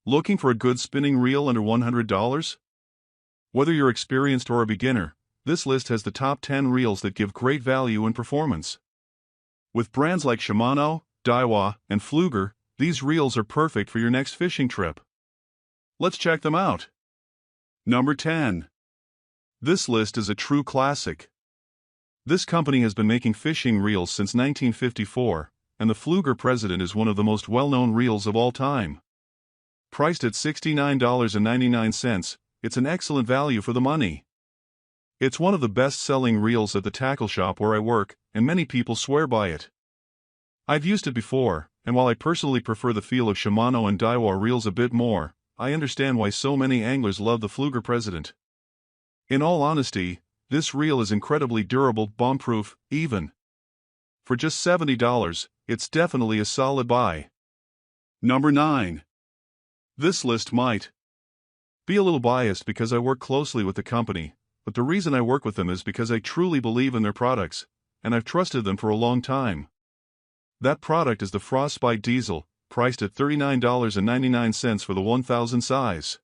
Looking for a good spinning reel under $100? Whether you're experienced or a beginner, this list has the top 10 reels that give great value and performance. With brands like Shimano, Daiwa, and Pflueger, these reels are perfect for your next fishing trip. Let's check them out. Number 10. This list is a true classic. This company has been making fishing reels since 1954, and the Pflueger President is one of the most well-known reels of all time. Priced at $69.99, it's an excellent value for the money. It's one of the best-selling reels at the tackle shop where I work, and many people swear by it. I've used it before, and while I personally prefer the feel of Shimano and Daiwa reels a bit more, I understand why so many anglers love the Pflueger President. In all honesty, this reel is incredibly durable, bomb-proof, even. For just $70, it's definitely a solid buy. Number 9. This list might be a little biased because I work closely with the company, but the reason I work with them is because I truly believe in their products, and I've trusted them for a long time. That product is the Frostbite Diesel, priced at $39.99 for the 1000 size.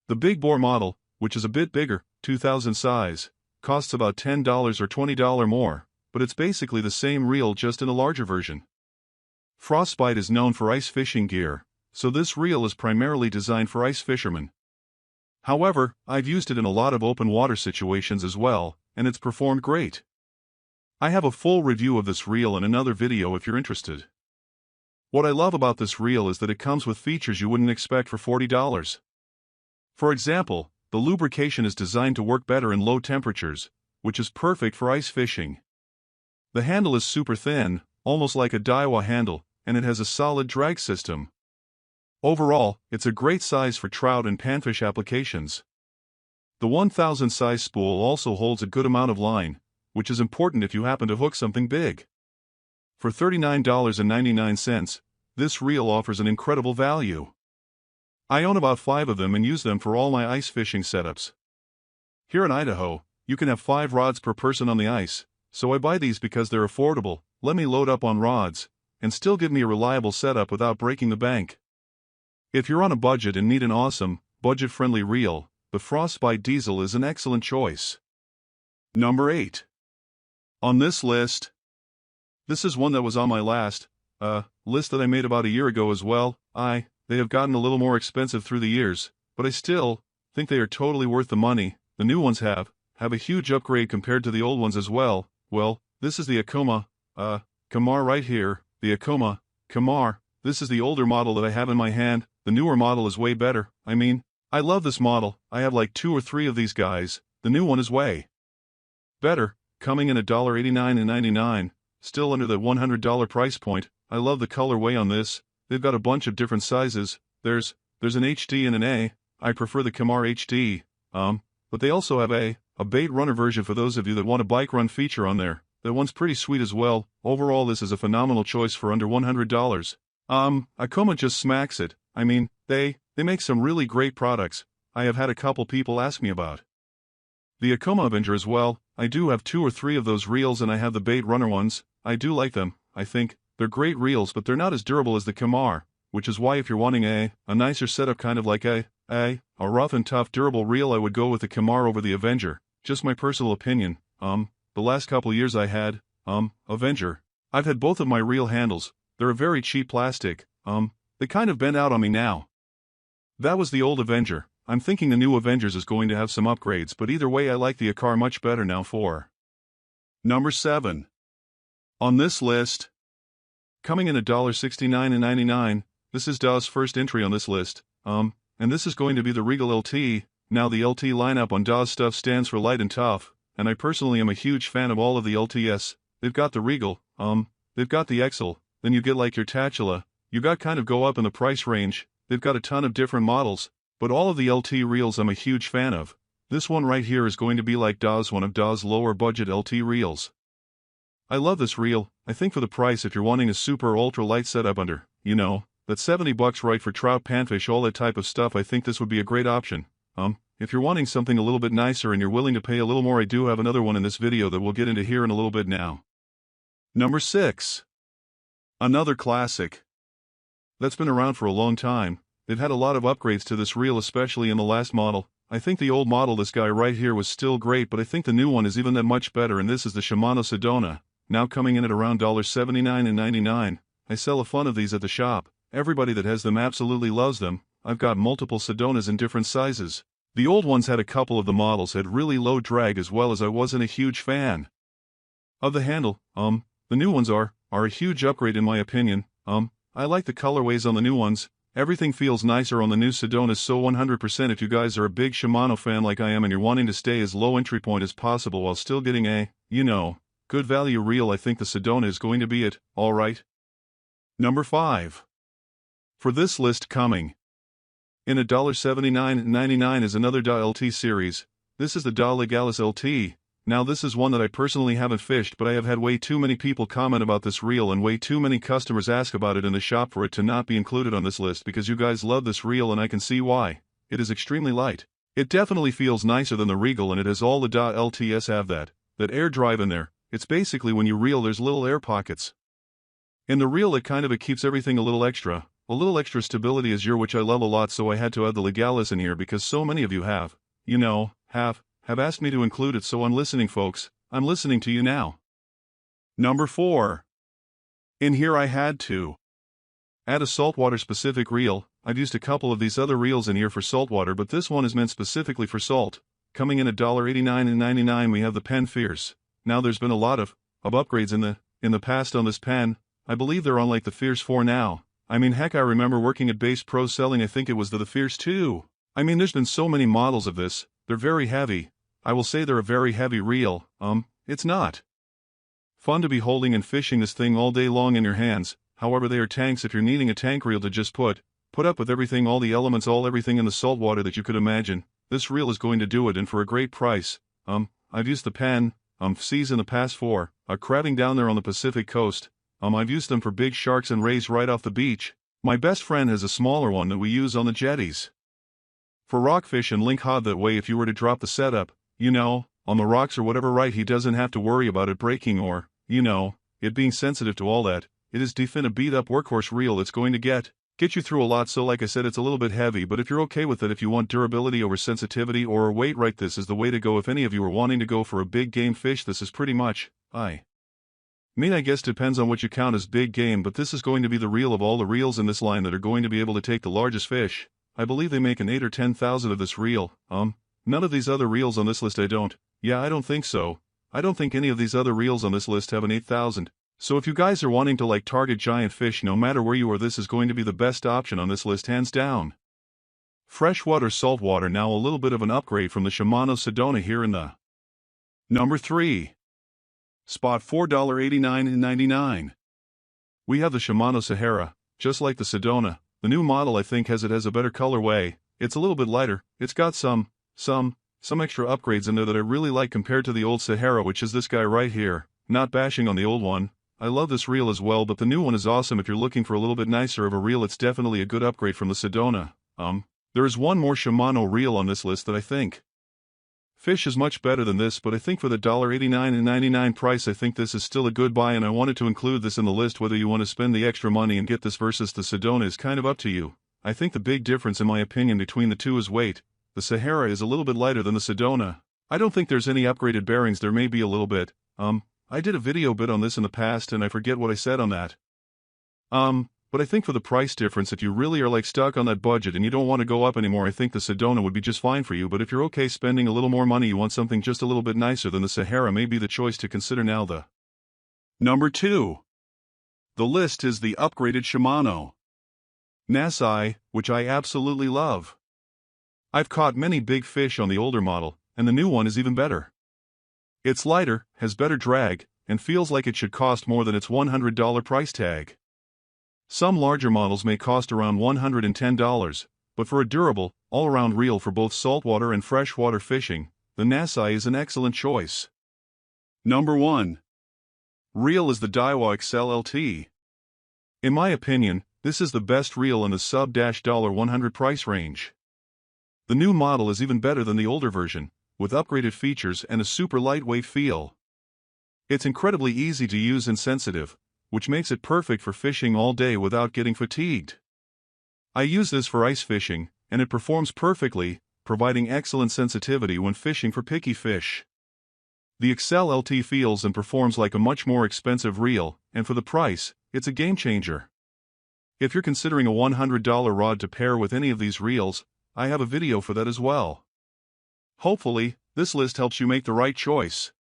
The big bore model, which is a bit bigger, 2000 size, costs about $10 or $20 more, but it's basically the same reel just in a larger version. Frostbite is known for ice fishing gear, so this reel is primarily designed for ice fishermen. However, I've used it in a lot of open water situations as well, and it's performed great. I have a full review of this reel in another video if you're interested. What I love about this reel is that it comes with features you wouldn't expect for $40. For example, the lubrication is designed to work better in low temperatures, which is perfect for ice fishing. The handle is super thin, almost like a Daiwa handle, and it has a solid drag system. Overall, it's a great size for trout and panfish applications. The 1000 size spool also holds a good amount of line, which is important if you happen to hook something big. For $39.99, this reel offers an incredible value. I own about 5 of them and use them for all my ice fishing setups. Here in Idaho, you can have 5 rods per person on the ice, so I buy these because they're affordable, let me load up on rods, and still give me a reliable setup without breaking the bank. If you're on a budget and need an awesome, budget-friendly reel, the Frostbite Diesel is an excellent choice. Number 8. On this list, this is one that was on my last list that I made about a year ago as well. They have gotten a little more expensive through the years, but I still think they are totally worth the money. The new ones have a huge upgrade compared to the old ones as well. Well, this is the Okuma Ceymar right here, the Okuma Ceymar. This is the older model that I have in my hand. The newer model is way better. I mean, I love this model. I have like 2 or 3 of these guys. The new one is way better, coming in at $89.99, still under the $100 price point. I love the colorway on this. They've got a bunch of different sizes. There's an HD and an A. I prefer the Ceymar HD. But they also have a bait runner version for those of you that want a bike run feature on there. That one's pretty sweet as well. Overall, this is a phenomenal choice for under $100. Okuma just smacks it. I mean, they make some really great products. I have had a couple people ask me about the Okuma Avenger as well. I do have 2 or 3 of those reels and I have the bait runner ones. I do like them. I think they're great reels, but they're not as durable as the Ceymar, which is why if you're wanting a nicer setup, kind of like a rough and tough durable reel, I would go with the Ceymar over the Avenger. Just my personal opinion. The last couple years I had Avenger. I've had both of my reel handles. They're a very cheap plastic. They kind of bent out on me now. That was the old Avenger. I'm thinking the new Avengers is going to have some upgrades, but either way I like the Okuma much better now for. Number 7. On this list, coming in at $69.99, this is Daw's first entry on this list, and this is going to be the Regal LT. Now the LT lineup on Daw's stuff stands for light and tough, and I personally am a huge fan of all of the LTS. They've got the Regal, they've got the Excel, then you get like your Tachula. You got kind of go up in the price range. They've got a ton of different models, but all of the LT reels I'm a huge fan of. This one right here is going to be like Daw's, one of Daw's lower budget LT reels. I love this reel. I think for the price, if you're wanting a super ultra light setup under, that $70 right for trout, panfish, all that type of stuff, I think this would be a great option. If you're wanting something a little bit nicer and you're willing to pay a little more, I do have another one in this video that we'll get into here in a little bit now. Number 6. Another classic that's been around for a long time. they've had a lot of upgrades to this reel, especially in the last model. I think the old model, this guy right here, was still great, but I think the new one is even that much better, and this is the Shimano Sedona, now coming in at around $79.99. I sell a ton of these at the shop. Everybody that has them absolutely loves them. I've got multiple Sedonas in different sizes. The old ones had a couple of the models had really low drag, as well as I wasn't a huge fan of the handle. The new ones are a huge upgrade in my opinion. I like the colorways on the new ones. Everything feels nicer on the new Sedonas, so 100% if you guys are a big Shimano fan like I am and you're wanting to stay as low entry point as possible while still getting a, good value reel, I think the Sedona is going to be it. Alright. Number 5. For this list, coming in at $79.99 is another Daiwa LT series. This is the Daiwa Legalis LT. Now this is one that I personally haven't fished, but I have had way too many people comment about this reel and way too many customers ask about it in the shop for it to not be included on this list, because you guys love this reel and I can see why. It is extremely light. It definitely feels nicer than the Regal, and it has all the Daiwa LTS have that air drive in there. It's basically when you reel there's little air pockets. In the reel it keeps everything a little extra stability is which I love a lot, so I had to add the Legalis in here because so many of you have asked me to include it, so I'm listening, folks. I'm listening to you now. Number 4. In here I had to add a saltwater specific reel. I've used a couple of these other reels in here for saltwater, but this one is meant specifically for salt. Coming in at $89.99 we have the Pen Fierce. Now there's been a lot of upgrades in the past on this pen. I believe they're on like the Fierce 4 now. I mean, heck, I remember working at Base Pro selling, I think it was the Fierce 2. I mean, there's been so many models of this. They're very heavy. I will say they're a very heavy reel. It's not fun to be holding and fishing this thing all day long in your hands. However, they are tanks if you're needing a tank reel to just put up with everything, all the elements, everything in the saltwater that you could imagine. This reel is going to do it, and for a great price. I've used the Pen Cs in the past for crabbing down there on the Pacific coast. I've used them for big sharks and rays right off the beach. My best friend has a smaller one that we use on the jetties for rockfish and link hod. That way, if you were to drop the setup, on the rocks or whatever, right, he doesn't have to worry about it breaking or, it being sensitive to all that. It is a beat-up workhorse reel. It's going to get you through a lot, so like I said, it's a little bit heavy, but if you're okay with it, if you want durability over sensitivity or weight, right, this is the way to go. If any of you are wanting to go for a big game fish, this is pretty much, I guess depends on what you count as big game, but this is going to be the reel of all the reels in this line that are going to be able to take the largest fish. I believe they make an 8 or 10,000 of this reel. None of these other reels on this list I don't think so. I don't think any of these other reels on this list have an 8,000. So if you guys are wanting to target giant fish, no matter where you are, this is going to be the best option on this list, hands down. Freshwater, saltwater, now a little bit of an upgrade from the Shimano Sedona here in the number 3 spot, $4.89.99. We have the Shimano Sahara, just like the Sedona. The new model I think has a better colorway. It's a little bit lighter. It's got some extra upgrades in there that I really like compared to the old Sahara, which is this guy right here. Not bashing on the old one. I love this reel as well, but the new one is awesome. If you're looking for a little bit nicer of a reel, it's definitely a good upgrade from the Sedona. There is one more Shimano reel on this list that I think fish is much better than this, but I think for the $89.99 price, I think this is still a good buy, and I wanted to include this in the list. Whether you want to spend the extra money and get this versus the Sedona is kind of up to you. I think the big difference, in my opinion, between the two is weight. The Sahara is a little bit lighter than the Sedona. I don't think there's any upgraded bearings. There may be a little bit. I did a video bit on this in the past and I forget what I said on that. But I think for the price difference, if you really are stuck on that budget and you don't want to go up anymore, I think the Sedona would be just fine for you. But if you're okay spending a little more money, you want something just a little bit nicer, than the Sahara may be the choice to consider now. The number 2. The list is the upgraded Shimano NASCI, which I absolutely love. I've caught many big fish on the older model, and the new one is even better. It's lighter, has better drag, and feels like it should cost more than its $100 price tag. Some larger models may cost around $110, but for a durable, all-around reel for both saltwater and freshwater fishing, the NASCI is an excellent choice. Number 1. Reel is the Daiwa Excel LT. In my opinion, this is the best reel in the sub-$100 price range. The new model is even better than the older version, with upgraded features and a super lightweight feel. It's incredibly easy to use and sensitive, which makes it perfect for fishing all day without getting fatigued. I use this for ice fishing, and it performs perfectly, providing excellent sensitivity when fishing for picky fish. The Excel LT feels and performs like a much more expensive reel, and for the price, it's a game changer. If you're considering a $100 rod to pair with any of these reels, I have a video for that as well. Hopefully, this list helps you make the right choice.